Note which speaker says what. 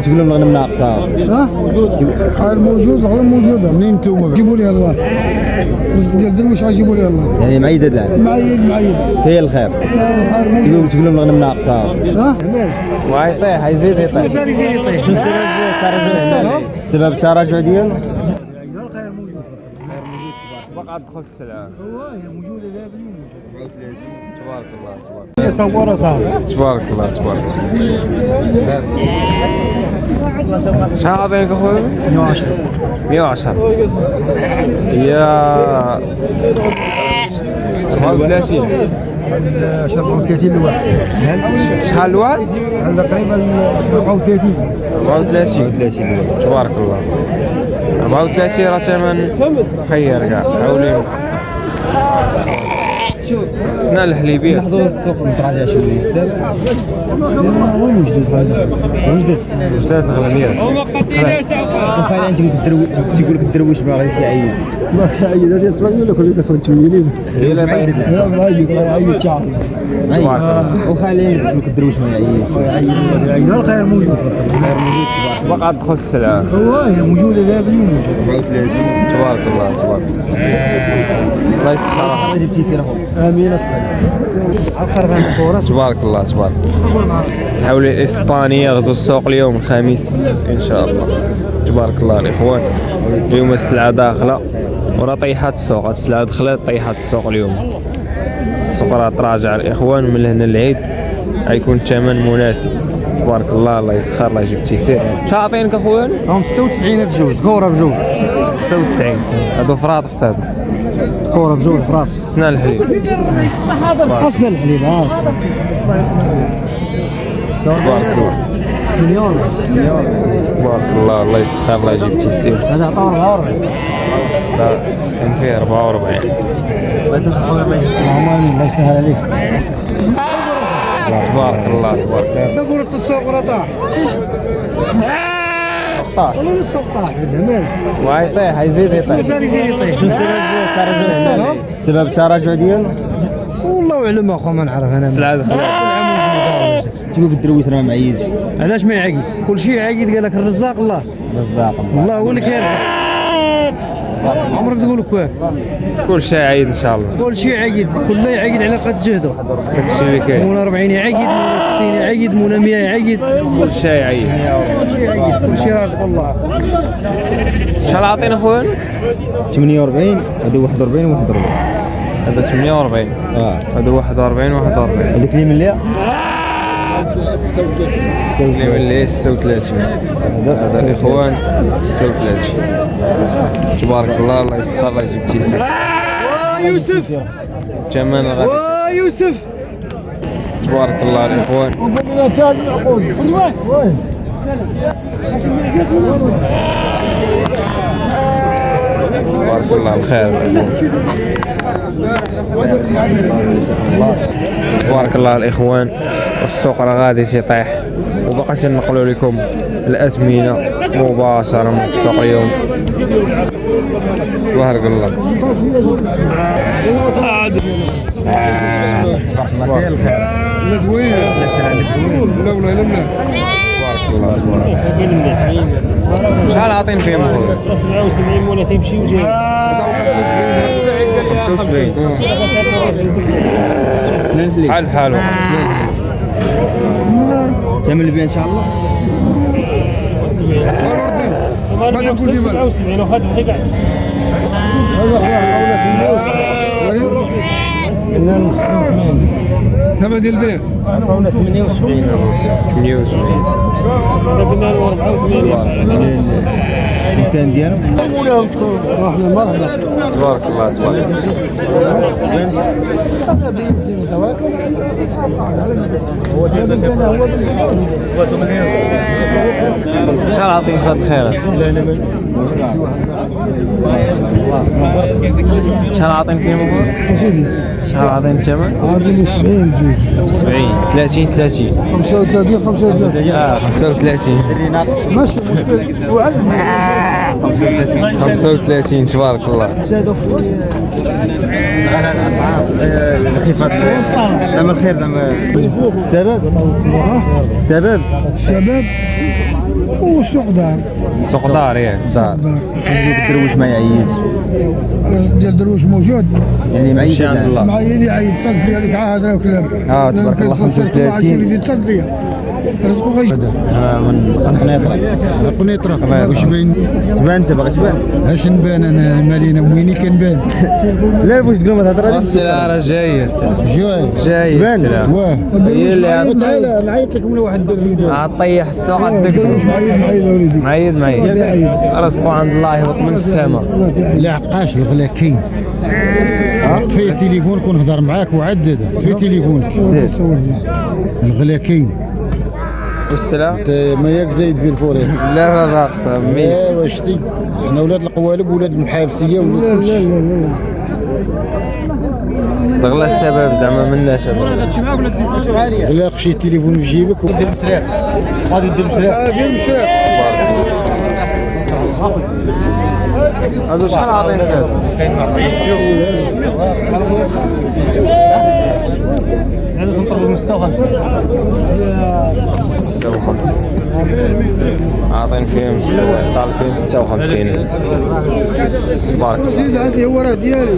Speaker 1: تقول لهم الغنم ناقصه.
Speaker 2: ها خير موجود والله موجوده. منين انتم جيبوا لي الله رزق ديال درويش غيجيبوا لي الله.
Speaker 1: يعني معيد الان
Speaker 2: معيد
Speaker 1: هي الخير. تقول لهم الغنم ناقصه.
Speaker 2: ها
Speaker 1: ويطيح يزيد يطيح.
Speaker 2: يزيد يطيح.
Speaker 1: شو السبب التراجع؟ السبب التراجع ديالو
Speaker 2: الخير موجود.
Speaker 1: بقى تدخل السلعه.
Speaker 2: هي موجوده دابا.
Speaker 1: تبارك الله تبارك.
Speaker 2: صورة صاحبي.
Speaker 1: تبارك الله تبارك الله. شحال عطينك اخويا؟
Speaker 2: 110.
Speaker 1: 110 يا 37.
Speaker 2: شهر 30 الواحد.
Speaker 1: شحال الواحد؟
Speaker 2: تقريبا 34.
Speaker 1: 34 تبارك الله. 34 راه ثمن خير كاع حولي سنا الحليبيه.
Speaker 3: نحضروا السوق نتراجع شويه السبب
Speaker 2: وين وجدت هذا؟
Speaker 1: وجدات الغلميات.
Speaker 3: وخايل انت تقول لك الدرويش باغي شي عيد
Speaker 2: ما عيد هذه اسمعني ولا كل دخلت شويه
Speaker 1: هي لا
Speaker 2: عيد شعر.
Speaker 3: وخايل تقول لك الدرويش ما يعيد
Speaker 2: عيد الخير موجود.
Speaker 1: خير موجود تبارك. بقى تدخل السلعه.
Speaker 2: هي موجوده دابا.
Speaker 1: 34 تبارك الله تبارك الله يسخرها.
Speaker 3: جبتي سير اخو
Speaker 2: امين اصاحبي. الخربان الكره.
Speaker 1: تبارك الله تبارك. حولي الاسباني يغزو السوق اليوم الخميس ان شاء الله. تبارك الله الاخوان. اليوم السلعه داخله ورا طيحات السوق. هاد السلعه دخلت طيحات السوق اليوم. السوق راه تراجع الاخوان من هنا العيد غيكون الثمن مناسب. تبارك الله الله يسخر الله يجيب تيسير. شحال عطينك اخويا؟
Speaker 2: هم 96 هاد الجوج كوره بجوج.
Speaker 1: 96 هادو فراطس هادو.
Speaker 2: كوره بجوج فراس.
Speaker 1: سنا الحليب.
Speaker 2: حسن الحليب
Speaker 1: تبارك الله.
Speaker 2: مليون.
Speaker 1: تبارك الله الله يسخر الله يجيب تيسير.
Speaker 2: هذا عطاه 44.
Speaker 1: لا كان فيه 44.
Speaker 2: الله يسهل عليك.
Speaker 1: تبارك الله تبارك الله.
Speaker 2: سكورة السوق راه طاح.
Speaker 1: طاح
Speaker 2: والله السوق طاح بالله
Speaker 1: ويطيح يزيد يطيح.
Speaker 2: مازال يزيد يطيح.
Speaker 3: شو السبب التراجع؟ السبب التراجع ديالو
Speaker 2: والله اعلم اخو ما نعرف انا.
Speaker 1: السلعه دخلت.
Speaker 3: تقول لك الدرويش راه ما عيدش.
Speaker 2: علاش ما يعيد؟ كل شيء عيد. قال لك الرزاق الله.
Speaker 3: بالضبط
Speaker 2: الله هو اللي كيرزق. عمرك تقول لك واك.
Speaker 1: كل شيء عيد ان شاء الله.
Speaker 2: كل شيء عيد. كله يعيد على قد جهده.
Speaker 1: داكشي اللي كاين.
Speaker 2: مولا 40 يعيد، مولا 60 يعيد، مولا 100 يعيد.
Speaker 1: كل شيء عيد.
Speaker 2: كل شيء يعيد. كل شيء رازق الله.
Speaker 1: شحال عطينا خويا؟
Speaker 3: 48 هادو 41 و41.
Speaker 1: هذا 48. هذا 41 41.
Speaker 3: هذيك اللي من اللي
Speaker 1: اللي 36. هذا الاخوان 36. تبارك الله الله يسخر الله يجيب تيسير.
Speaker 2: يوسف
Speaker 1: ثمن غادي.
Speaker 2: يوسف
Speaker 1: تبارك الله الاخوان. تبارك الله الخير. تبارك الله الاخوان. السوق راه غادي تيطيح وباقاش نقولوا لكم الازمنه مباشره من السوق اليوم. تبارك الله.
Speaker 3: تبارك الله الخير.
Speaker 2: زوين. لا ولا لا.
Speaker 1: تبارك الله تبارك الله. شحال عاطين فيهم خويا؟
Speaker 4: 77 ولا تيمشي وجاي
Speaker 1: 75. بحال بحال
Speaker 3: ثمن البيع ان شاء الله.
Speaker 4: ما نقول 77 وخد دقيقه.
Speaker 2: ثمن البيع
Speaker 3: 78
Speaker 1: 78.
Speaker 3: المكان ديالو
Speaker 2: اهلا مرحبا.
Speaker 1: تبارك الله تبارك شحال عطيك هاد الخير؟ شحال عطين فيهم اخويا؟
Speaker 2: سيدي
Speaker 1: شحال عطين الثمن؟
Speaker 2: عاطيني 70 جوج.
Speaker 1: 70 30 30.
Speaker 2: 35 35
Speaker 1: 35.
Speaker 2: ماشي مشكل وعلم
Speaker 1: 35 تبارك الله.
Speaker 3: الخفاض زعما الخير زعما السبب
Speaker 2: ها
Speaker 3: السبب
Speaker 2: الشباب والسوق دار.
Speaker 1: السوق دار ياك دار.
Speaker 2: دار.
Speaker 3: ديك الدرويش ما يعيش
Speaker 2: الرزق ديال درويش موجود.
Speaker 3: يعني معيد
Speaker 1: ماشي عند الله.
Speaker 2: مع يدي عيد تصد فيها هذيك هضره وكلام.
Speaker 3: تبارك الله 35
Speaker 2: يدي تصد فيها. رزقو غير.
Speaker 3: انا من قنيطره
Speaker 2: قنيطره واش باين؟
Speaker 3: تبان انت باغي تبان
Speaker 2: اش نبان انا مالينا ويني كنبان؟
Speaker 3: لا واش تقول ما تهضر
Speaker 1: السلعة راه جاية السلعة
Speaker 2: جاي
Speaker 3: تبان.
Speaker 1: السلعة.
Speaker 2: واه
Speaker 1: هي اللي
Speaker 2: تعال نعيط لك من واحد الفيديو.
Speaker 1: عطيح السوق
Speaker 2: درويش
Speaker 1: الدكدك.
Speaker 2: معيد وليدي.
Speaker 1: معيد رزقو عند الله يهبط من السماء.
Speaker 2: لا عقاش الغلا كاين. طفي تليفونك ونهضر معاك وعدد طفي تليفونك. الغلا كاين.
Speaker 1: والسلعة
Speaker 2: ما ياك زايد في الفوري.
Speaker 1: لا راقصة ميت.
Speaker 2: واش تي احنا ولاد القوالب ولاد المحابسيه ولاد لا لا لا
Speaker 1: غلا الشباب زعما منا شباب.
Speaker 2: لا خشي التليفون في جيبك
Speaker 3: غادي دير مسريق
Speaker 1: هادو شحال عاطينك هادو؟
Speaker 3: هذا تنطلب من 56
Speaker 1: 56 عاطين فيهم طالب فيهم 56. تبارك الله.
Speaker 2: زيد عندي هو راه ديالي.